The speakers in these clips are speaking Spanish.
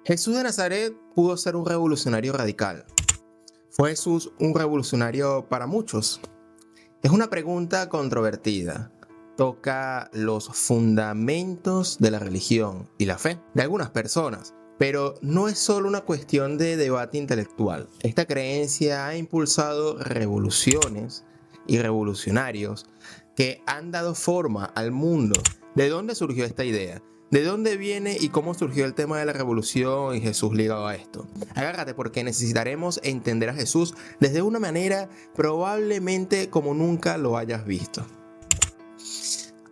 Jesús de Nazaret pudo ser un revolucionario radical. ¿Fue Jesús un revolucionario para muchos? Es una pregunta controvertida. Toca los fundamentos de la religión y la fe de algunas personas, pero no es solo una cuestión de debate intelectual. Esta creencia ha impulsado revoluciones y revolucionarios que han dado forma al mundo. ¿De dónde surgió esta idea? ¿De dónde viene y cómo surgió el tema de la revolución y Jesús ligado a esto? Agárrate porque necesitaremos entender a Jesús desde una manera probablemente como nunca lo hayas visto.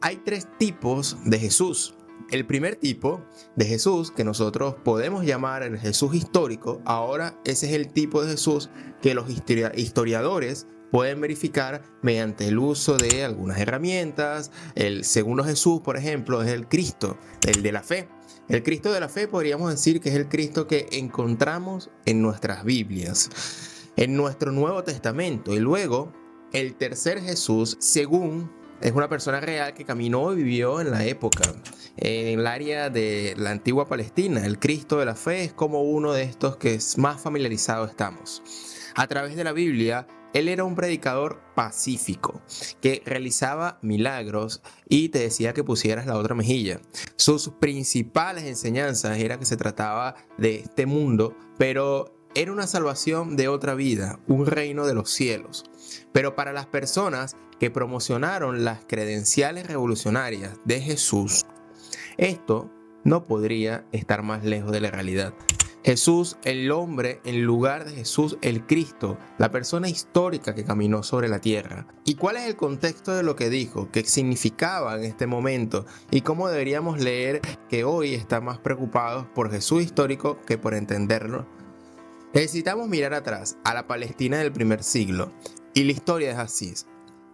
Hay tres tipos de Jesús. El primer tipo de Jesús, que nosotros podemos llamar el Jesús histórico, ahora ese es el tipo de Jesús que los historiadores pueden verificar mediante el uso de algunas herramientas. El segundo Jesús, por ejemplo, es el Cristo, el de la fe. El Cristo de la fe podríamos decir que es el Cristo que encontramos en nuestras Biblias, en nuestro Nuevo Testamento. Y luego, el tercer Jesús, según es una persona real que caminó y vivió en la época, en el área de la antigua Palestina. El Cristo de la fe es como uno de estos que más familiarizado estamos. A través de la Biblia, él era un predicador pacífico que realizaba milagros y te decía que pusieras la otra mejilla. Sus principales enseñanzas era que se trataba de este mundo, pero era una salvación de otra vida, un reino de los cielos. Pero para las personas que promocionaron las credenciales revolucionarias de Jesús, esto no podría estar más lejos de la realidad. Jesús, el hombre, en lugar de Jesús, el Cristo, la persona histórica que caminó sobre la tierra. ¿Y cuál es el contexto de lo que dijo? ¿Qué significaba en este momento? ¿Y cómo deberíamos leer que hoy está más preocupados por Jesús histórico que por entenderlo? Necesitamos mirar atrás, a la Palestina del primer siglo. Y la historia es así.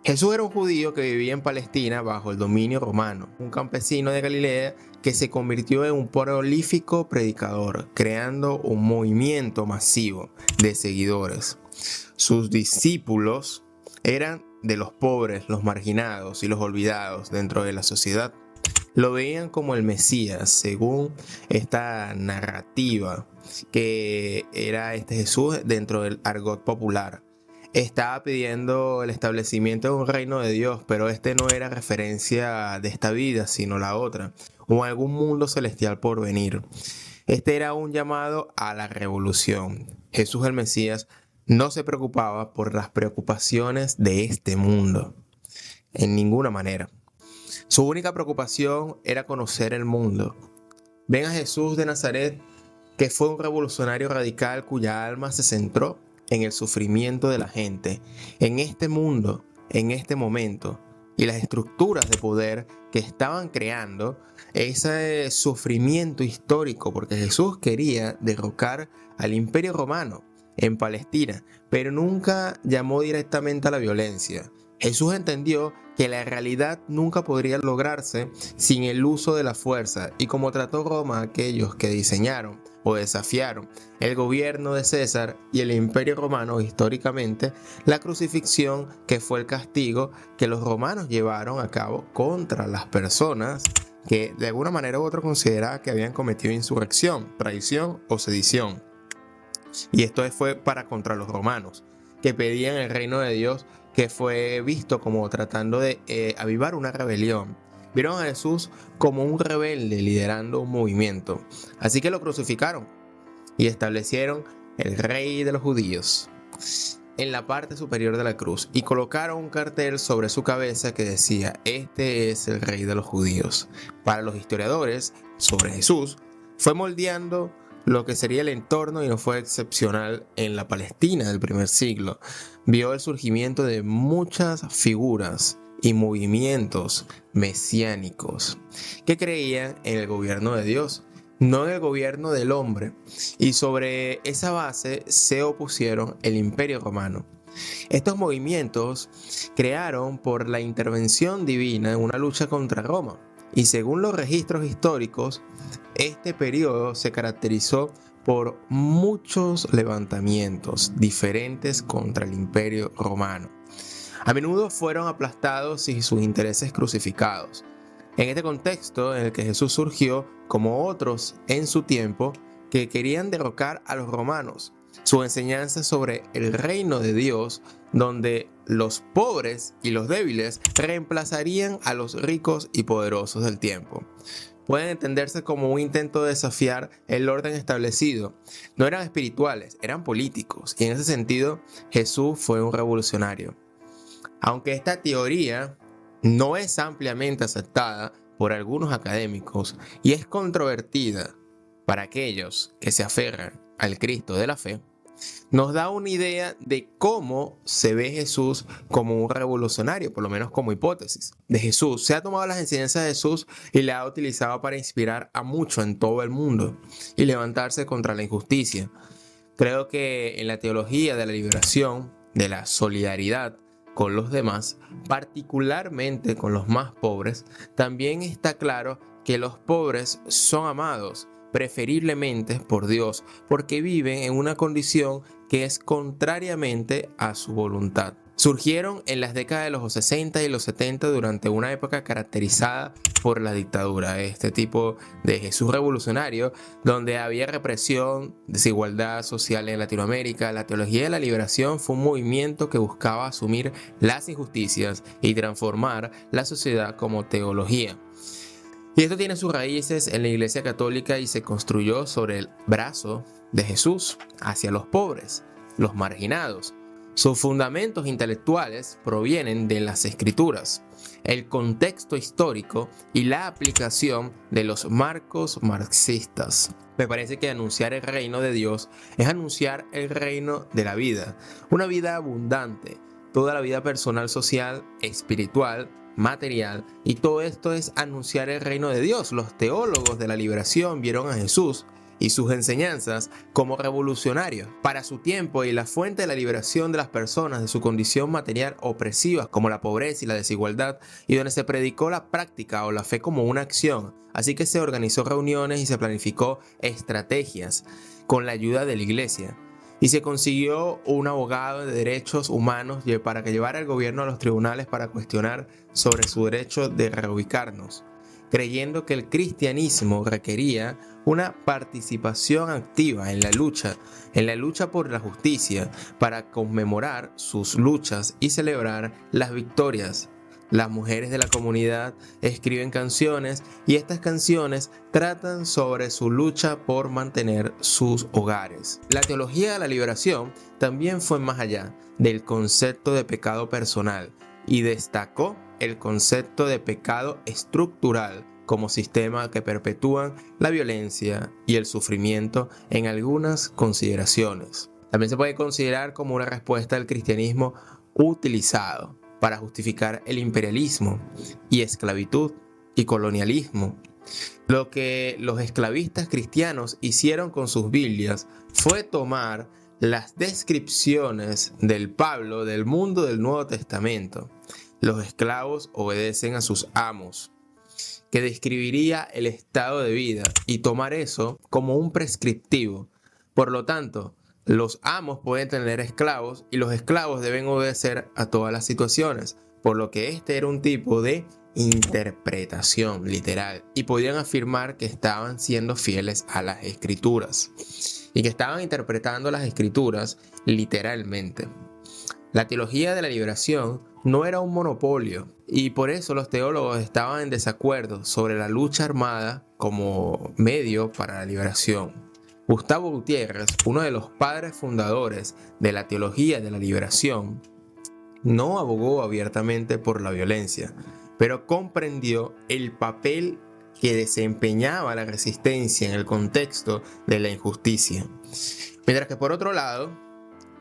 Jesús era un judío que vivía en Palestina bajo el dominio romano, un campesino de Galilea que se convirtió en un prolífico predicador, creando un movimiento masivo de seguidores. Sus discípulos eran de los pobres, los marginados y los olvidados dentro de la sociedad. Lo veían como el Mesías, según esta narrativa que era este Jesús dentro del argot popular. Estaba pidiendo el establecimiento de un reino de Dios, pero este no era referencia de esta vida, sino la otra, o algún mundo celestial por venir. Este era un llamado a la revolución. Jesús el Mesías no se preocupaba por las preocupaciones de este mundo, en ninguna manera. Su única preocupación era conocer el mundo. Ven a Jesús de Nazaret, que fue un revolucionario radical cuya alma se centró en el sufrimiento de la gente, en este mundo, en este momento, y las estructuras de poder que estaban creando ese sufrimiento histórico, porque Jesús quería derrocar al Imperio Romano en Palestina, pero nunca llamó directamente a la violencia. Jesús entendió que la realidad nunca podría lograrse sin el uso de la fuerza, y como trató Roma a aquellos que diseñaron o desafiaron el gobierno de César y el Imperio Romano históricamente, la crucifixión, que fue el castigo que los romanos llevaron a cabo contra las personas que de alguna manera u otra consideraban que habían cometido insurrección, traición o sedición. Y esto fue para contra los romanos, que pedían el reino de Dios, que fue visto como tratando de avivar una rebelión. Vieron a Jesús como un rebelde liderando un movimiento. Así que lo crucificaron y establecieron el rey de los judíos en la parte superior de la cruz y colocaron un cartel sobre su cabeza que decía: este es el rey de los judíos. Para los historiadores, sobre Jesús fue moldeando lo que sería el entorno y no fue excepcional en la Palestina del primer siglo. Vio el surgimiento de muchas figuras y movimientos mesiánicos que creían en el gobierno de Dios, no en el gobierno del hombre, y sobre esa base se opusieron el Imperio Romano. Estos movimientos crearon por la intervención divina en una lucha contra Roma, y según los registros históricos, este periodo se caracterizó por muchos levantamientos diferentes contra el Imperio Romano. A menudo fueron aplastados y sus intereses crucificados. En este contexto en el que Jesús surgió, como otros en su tiempo, que querían derrocar a los romanos. Su enseñanza sobre el reino de Dios, donde los pobres y los débiles reemplazarían a los ricos y poderosos del tiempo. Pueden entenderse como un intento de desafiar el orden establecido. No eran espirituales, eran políticos, y en ese sentido Jesús fue un revolucionario. Aunque esta teoría no es ampliamente aceptada por algunos académicos y es controvertida para aquellos que se aferran al Cristo de la fe, nos da una idea de cómo se ve Jesús como un revolucionario, por lo menos como hipótesis. De Jesús se ha tomado las enseñanzas de Jesús y la ha utilizado para inspirar a muchos en todo el mundo y levantarse contra la injusticia. Creo que en la teología de la liberación, de la solidaridad con los demás, particularmente con los más pobres, también está claro que los pobres son amados preferiblemente por Dios, porque viven en una condición que es contrariamente a su voluntad. Surgieron en las décadas de los 60 y los 70 durante una época caracterizada por la dictadura. Este tipo de Jesús revolucionario, donde había represión, desigualdad social en Latinoamérica, la teología de la liberación fue un movimiento que buscaba asumir las injusticias y transformar la sociedad como teología. Y esto tiene sus raíces en la Iglesia Católica y se construyó sobre el brazo de Jesús hacia los pobres, los marginados. Sus fundamentos intelectuales provienen de las Escrituras, el contexto histórico y la aplicación de los marcos marxistas. Me parece que anunciar el reino de Dios es anunciar el reino de la vida, una vida abundante, toda la vida personal, social, espiritual, material, y todo esto es anunciar el reino de Dios. Los teólogos de la liberación vieron a Jesús y sus enseñanzas como revolucionarios para su tiempo y la fuente de la liberación de las personas de su condición material opresiva como la pobreza y la desigualdad, y donde se predicó la práctica o la fe como una acción. Así que se organizó reuniones y se planificó estrategias con la ayuda de la iglesia. Y se consiguió un abogado de derechos humanos para que llevara al gobierno a los tribunales para cuestionar sobre su derecho de reubicarnos, creyendo que el cristianismo requería una participación activa en la lucha por la justicia, para conmemorar sus luchas y celebrar las victorias. Las mujeres de la comunidad escriben canciones y estas canciones tratan sobre su lucha por mantener sus hogares. La teología de la liberación también fue más allá del concepto de pecado personal y destacó el concepto de pecado estructural como sistema que perpetúan la violencia y el sufrimiento en algunas consideraciones. También se puede considerar como una respuesta al cristianismo utilizado para justificar el imperialismo y esclavitud y colonialismo. Lo que los esclavistas cristianos hicieron con sus Biblias fue tomar las descripciones del Pablo del mundo del Nuevo Testamento. Los esclavos obedecen a sus amos, que describiría el estado de vida, y tomar eso como un prescriptivo. Por lo tanto, los amos pueden tener esclavos y los esclavos deben obedecer a todas las situaciones, por lo que este era un tipo de interpretación literal y podían afirmar que estaban siendo fieles a las escrituras y que estaban interpretando las escrituras literalmente. La teología de la liberación no era un monopolio y por eso los teólogos estaban en desacuerdo sobre la lucha armada como medio para la liberación. Gustavo Gutiérrez, uno de los padres fundadores de la teología de la liberación, no abogó abiertamente por la violencia, pero comprendió el papel que desempeñaba la resistencia en el contexto de la injusticia. Mientras que por otro lado,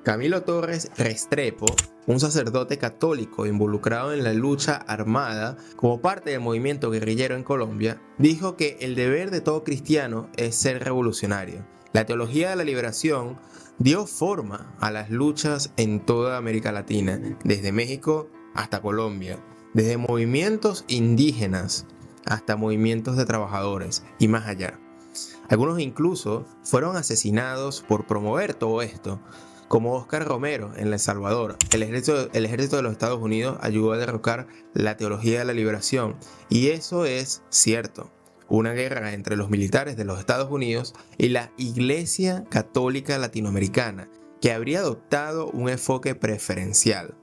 Camilo Torres Restrepo, un sacerdote católico involucrado en la lucha armada como parte del movimiento guerrillero en Colombia, dijo que el deber de todo cristiano es ser revolucionario. La teología de la liberación dio forma a las luchas en toda América Latina, desde México hasta Colombia, desde movimientos indígenas hasta movimientos de trabajadores y más allá. Algunos incluso fueron asesinados por promover todo esto, como Oscar Romero en El Salvador. El ejército de los Estados Unidos ayudó a derrocar la teología de la liberación, y eso es cierto. una guerra entre los militares de los Estados Unidos y la Iglesia Católica Latinoamericana, que habría adoptado un enfoque preferencial,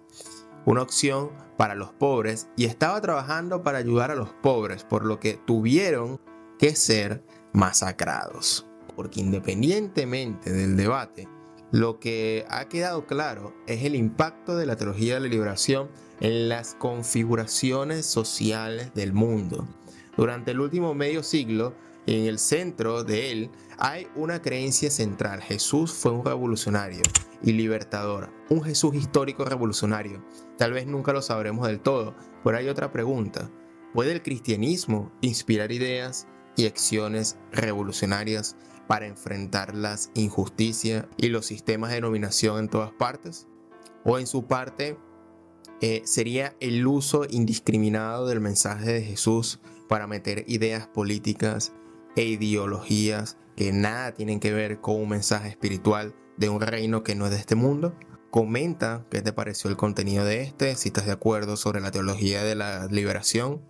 una opción para los pobres, y estaba trabajando para ayudar a los pobres, por lo que tuvieron que ser masacrados. Porque independientemente del debate, lo que ha quedado claro es el impacto de la teología de la liberación en las configuraciones sociales del mundo. Durante el último medio siglo, en el centro de él hay una creencia central: Jesús fue un revolucionario y libertador, un Jesús histórico revolucionario. Tal vez nunca lo sabremos del todo, pero hay otra pregunta: ¿puede el cristianismo inspirar ideas y acciones revolucionarias para enfrentar las injusticias y los sistemas de dominación en todas partes? ¿O en su parte sería el uso indiscriminado del mensaje de Jesús para meter ideas políticas e ideologías que nada tienen que ver con un mensaje espiritual de un reino que no es de este mundo? Comenta qué te pareció el contenido de si estás de acuerdo sobre la teología de la liberación,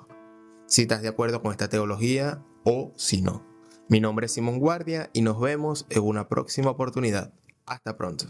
si estás de acuerdo con esta teología o si no. Mi nombre es Simón Guardia y nos vemos en una próxima oportunidad. Hasta pronto.